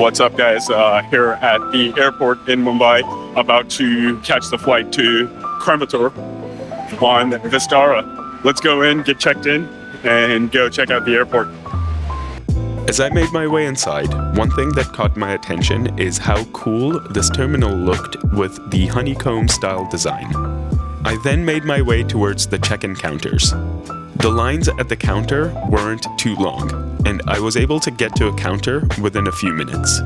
What's up, guys? Here at the airport in Mumbai, about to catch the flight to Coimbatore on Vistara. Let's go in, get checked in, and go check out the airport. As I made my way inside, one thing that caught my attention is how cool this terminal looked with the honeycomb-style design. I then made my way towards the check-in counters. The lines at the counter weren't too long, and I was able to get to a counter within a few minutes.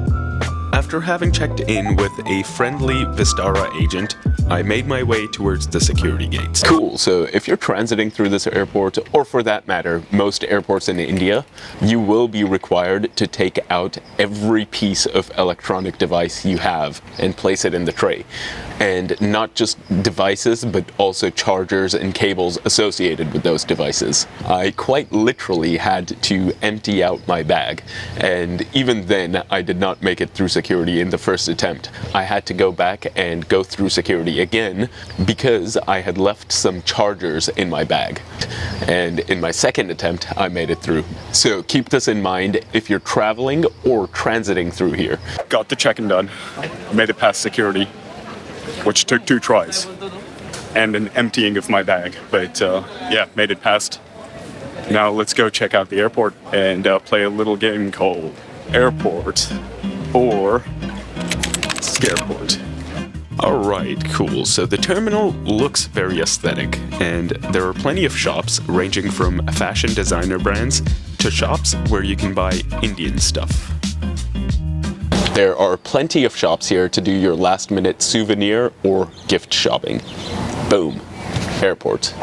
After having checked in with a friendly Vistara agent, I made my way towards the security gates. Cool, so if you're transiting through this airport, or for that matter, most airports in India, you will be required to take out every piece of electronic device you have and place it in the tray. And not just devices, but also chargers and cables associated with those devices. I quite literally had to empty out my bag, and even then, I did not make it through security in the first attempt. I had to go back and go through security again because I had left some chargers in my bag. And in my second attempt, I made it through. So keep this in mind if you're traveling or transiting through here. Got the check-in done. Made it past security, which took 2 tries and an emptying of my bag. But yeah, made it past. Now let's go check out the airport and play a little game called Airport or Scareport. Alright, cool. So the terminal looks very aesthetic, and there are plenty of shops ranging from fashion designer brands to shops where you can buy Indian stuff. There are plenty of shops here to do your last-minute souvenir or gift shopping. Boom. Airport.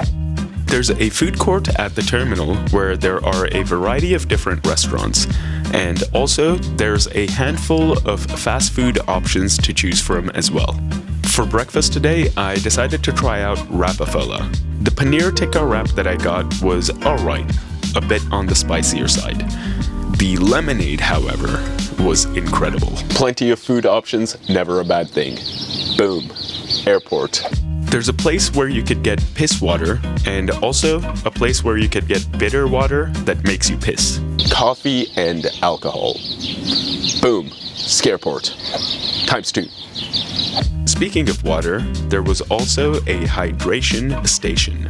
There's a food court at the terminal where there are a variety of different restaurants, and also there's a handful of fast food options to choose from as well. For breakfast today, I decided to try out Rapafella. The paneer tikka wrap that I got was alright, a bit on the spicier side. The lemonade, however, was incredible. Plenty of food options, never a bad thing. Boom. Airport. There's a place where you could get piss water, and also a place where you could get bitter water that makes you piss. Coffee and alcohol. Boom. Scareport. ×2. Speaking of water, there was also a hydration station.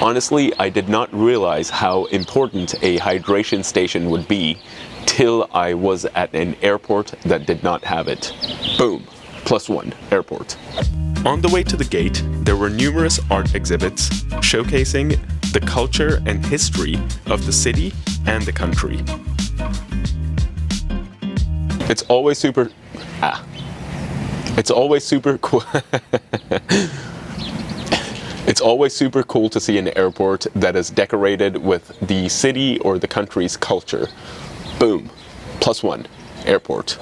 Honestly, I did not realize how important a hydration station would be till I was at an airport that did not have it. Boom. +1. Airport. On the way to the gate, there were numerous art exhibits showcasing the culture and history of the city and the country. It's always super cool. It's always super cool to see an airport that is decorated with the city or the country's culture. Boom. +1. Airport.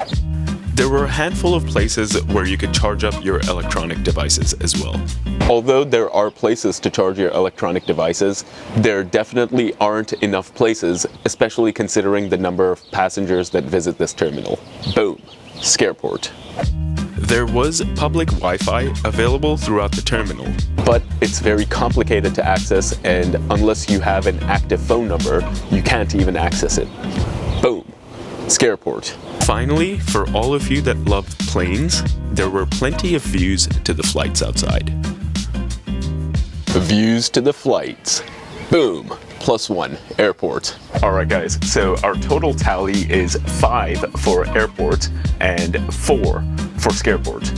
There were a handful of places where you could charge up your electronic devices as well. Although there are places to charge your electronic devices, there definitely aren't enough places, especially considering the number of passengers that visit this terminal. Boom. Scareport. There was public Wi-Fi available throughout the terminal. But it's very complicated to access, and unless you have an active phone number, you can't even access it. Boom. Scareport. Finally, for all of you that love planes, there were plenty of views to the flights outside. Views to the flights. Boom. +1. Airport. Alright guys, so our total tally is 5 for airport and 4 for Scareport,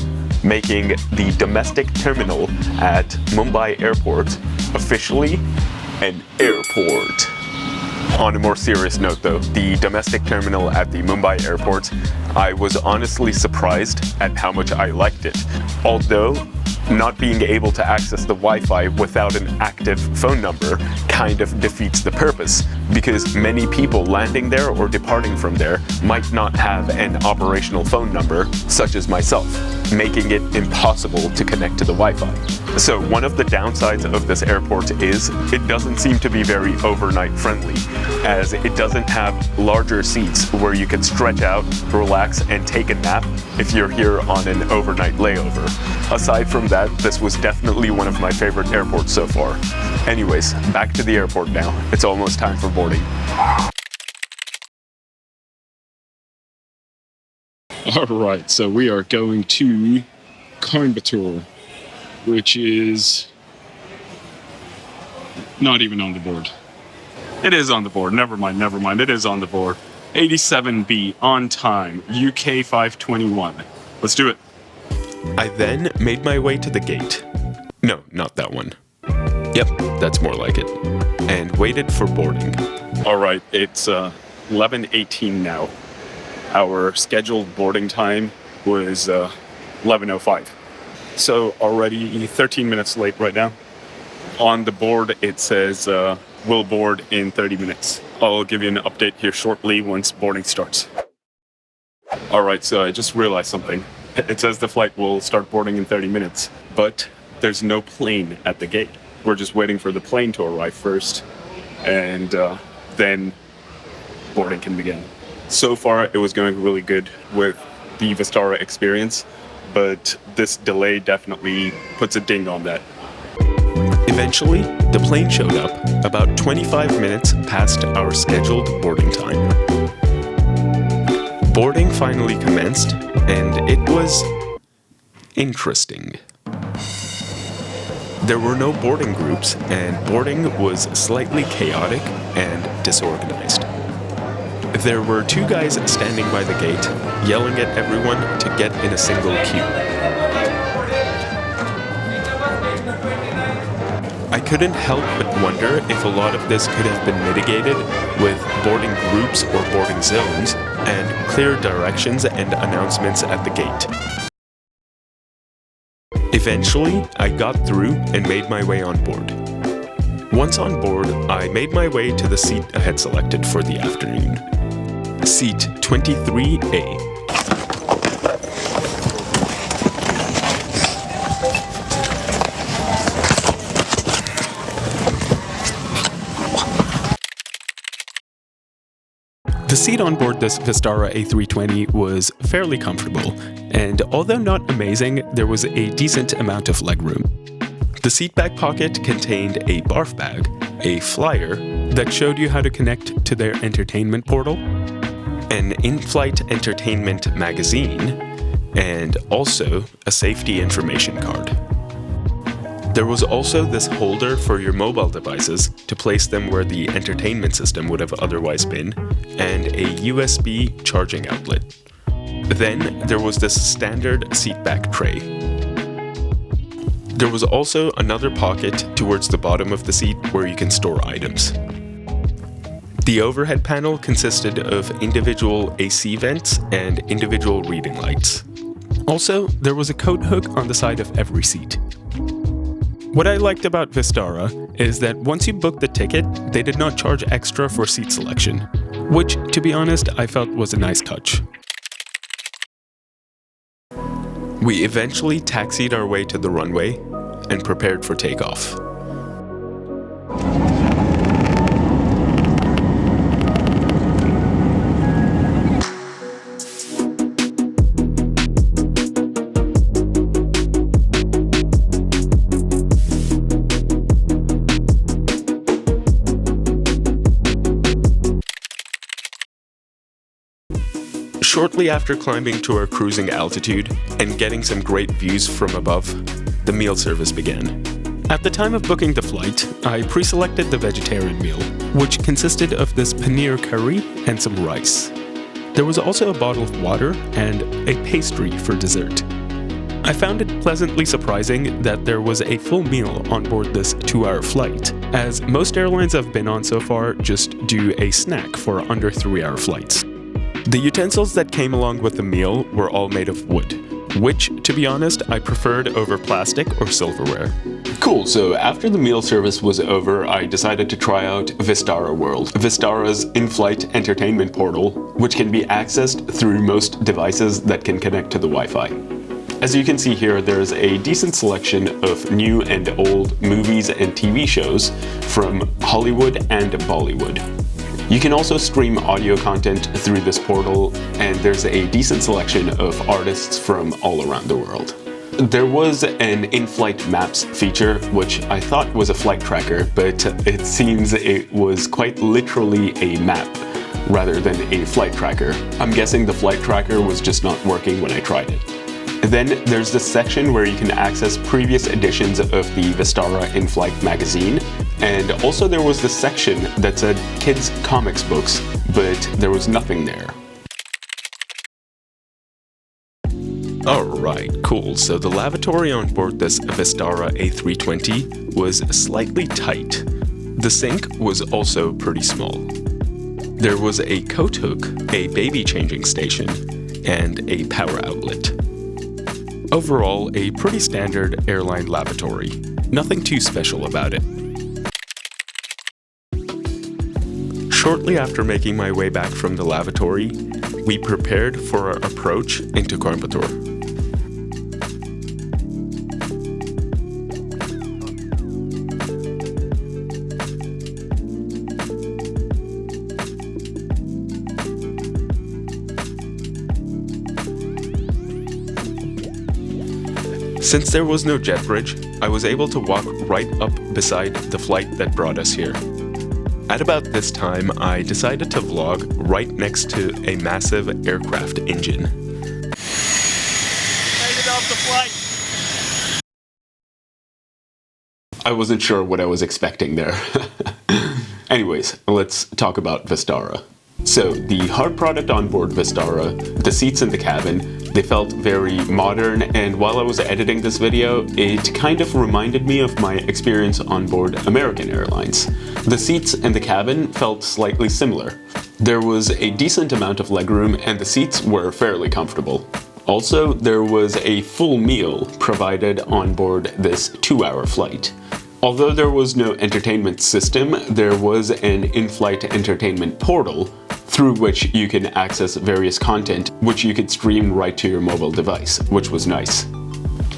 making the domestic terminal at Mumbai Airport officially an airport. On a more serious note though, the domestic terminal at the Mumbai airport, I was honestly surprised at how much I liked it. Although, not being able to access the Wi-Fi without an active phone number kind of defeats the purpose, because many people landing there or departing from there might not have an operational phone number, such as myself, making it impossible to connect to the Wi-Fi. So one of the downsides of this airport is it doesn't seem to be very overnight friendly, as it doesn't have larger seats where you can stretch out, relax, and take a nap if you're here on an overnight layover. Aside from that, this was definitely one of my favorite airports so far. Anyways, back to the airport now. It's almost time for boarding. All right, so we are going to Coimbatore, which is not even on the board. It is on the board. Never mind. It is on the board. 87B on time, UK 521. Let's do it. I then made my way to the gate. No, not that one. Yep, that's more like it. And waited for boarding. All right, it's 11:18 now. Our scheduled boarding time was 11:05. So already 13 minutes late right now. On the board, it says we'll board in 30 minutes. I'll give you an update here shortly once boarding starts. All right, so I just realized something. It says the flight will start boarding in 30 minutes, but there's no plane at the gate. We're just waiting for the plane to arrive first, and then boarding can begin. So far, it was going really good with the Vistara experience, but this delay definitely puts a ding on that. Eventually, the plane showed up about 25 minutes past our scheduled boarding time. Boarding finally commenced, and it was interesting. There were no boarding groups, and boarding was slightly chaotic and disorganized. There were two guys standing by the gate, yelling at everyone to get in a single queue. I couldn't help but wonder if a lot of this could have been mitigated with boarding groups or boarding zones and clear directions and announcements at the gate. Eventually, I got through and made my way on board. Once on board, I made my way to the seat I had selected for the afternoon. Seat 23A. The seat on board this Vistara A320 was fairly comfortable, and although not amazing, there was a decent amount of legroom. The seat back pocket contained a barf bag, a flyer that showed you how to connect to their entertainment portal, an in-flight entertainment magazine, and also a safety information card. There was also this holder for your mobile devices to place them where the entertainment system would have otherwise been, and a USB charging outlet. Then there was this standard seatback tray. There was also another pocket towards the bottom of the seat where you can store items. The overhead panel consisted of individual AC vents and individual reading lights. Also, there was a coat hook on the side of every seat. What I liked about Vistara is that once you booked the ticket, they did not charge extra for seat selection, which, to be honest, I felt was a nice touch. We eventually taxied our way to the runway and prepared for takeoff. Shortly after climbing to our cruising altitude and getting some great views from above, the meal service began. At the time of booking the flight, I pre-selected the vegetarian meal, which consisted of this paneer curry and some rice. There was also a bottle of water and a pastry for dessert. I found it pleasantly surprising that there was a full meal on board this 2-hour flight, as most airlines I've been on so far just do a snack for under 3-hour flights. The utensils that came along with the meal were all made of wood, which, to be honest, I preferred over plastic or silverware. Cool, so after the meal service was over, I decided to try out Vistara World, Vistara's in-flight entertainment portal, which can be accessed through most devices that can connect to the Wi-Fi. As you can see here, there's a decent selection of new and old movies and TV shows from Hollywood and Bollywood. You can also stream audio content through this portal, and there's a decent selection of artists from all around the world. There was an in-flight maps feature, which I thought was a flight tracker, but it seems it was quite literally a map rather than a flight tracker. I'm guessing the flight tracker was just not working when I tried it. Then there's this section where you can access previous editions of the Vistara in-flight magazine, and also there was this section that said kids comics books, but there was nothing there. Alright, cool. So the lavatory on board this Vistara A320 was slightly tight. The sink was also pretty small. There was a coat hook, a baby changing station, and a power outlet. Overall, a pretty standard airline lavatory. Nothing too special about it. Shortly after making my way back from the lavatory, we prepared for our approach into Coimbatore. Since there was no jet bridge, I was able to walk right up beside the flight that brought us here. At about this time, I decided to vlog right next to a massive aircraft engine. Made it off the flight! I wasn't sure what I was expecting there. Anyways, let's talk about Vistara. So, the hard product on board Vistara, the seats in the cabin, they felt very modern, and while I was editing this video, it kind of reminded me of my experience on board American Airlines. The seats in the cabin felt slightly similar. There was a decent amount of legroom and the seats were fairly comfortable. Also, there was a full meal provided on board this 2-hour flight. Although there was no entertainment system, there was an in-flight entertainment portal through which you can access various content which you could stream right to your mobile device, which was nice.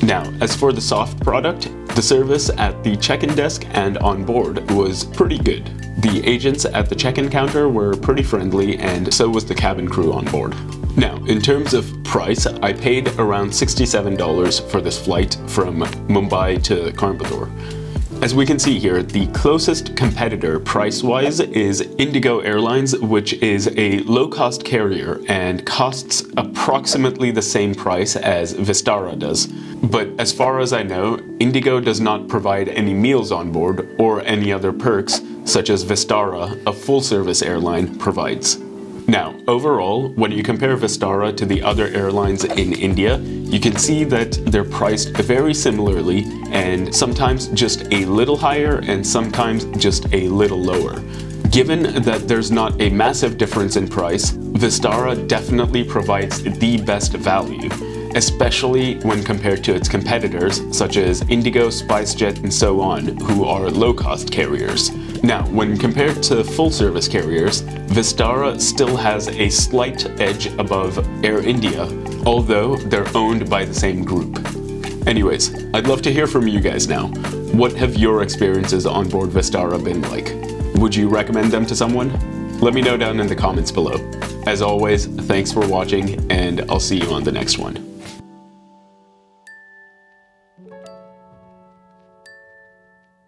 Now, as for the soft product, the service at the check-in desk and on board was pretty good. The agents at the check-in counter were pretty friendly, and so was the cabin crew on board. Now, in terms of price, I paid around $67 for this flight from Mumbai to Coimbatore. As we can see here, the closest competitor price-wise is Indigo Airlines, which is a low-cost carrier and costs approximately the same price as Vistara does. But as far as I know, Indigo does not provide any meals on board or any other perks, such as Vistara, a full-service airline, provides. Now, overall, when you compare Vistara to the other airlines in India, you can see that they're priced very similarly, and sometimes just a little higher and sometimes just a little lower. Given that there's not a massive difference in price, Vistara definitely provides the best value, especially when compared to its competitors such as Indigo, SpiceJet, and so on, who are low-cost carriers. Now, when compared to full-service carriers, Vistara still has a slight edge above Air India, although they're owned by the same group. Anyways, I'd love to hear from you guys now. What have your experiences on board Vistara been like? Would you recommend them to someone? Let me know down in the comments below. As always, thanks for watching, and I'll see you on the next one.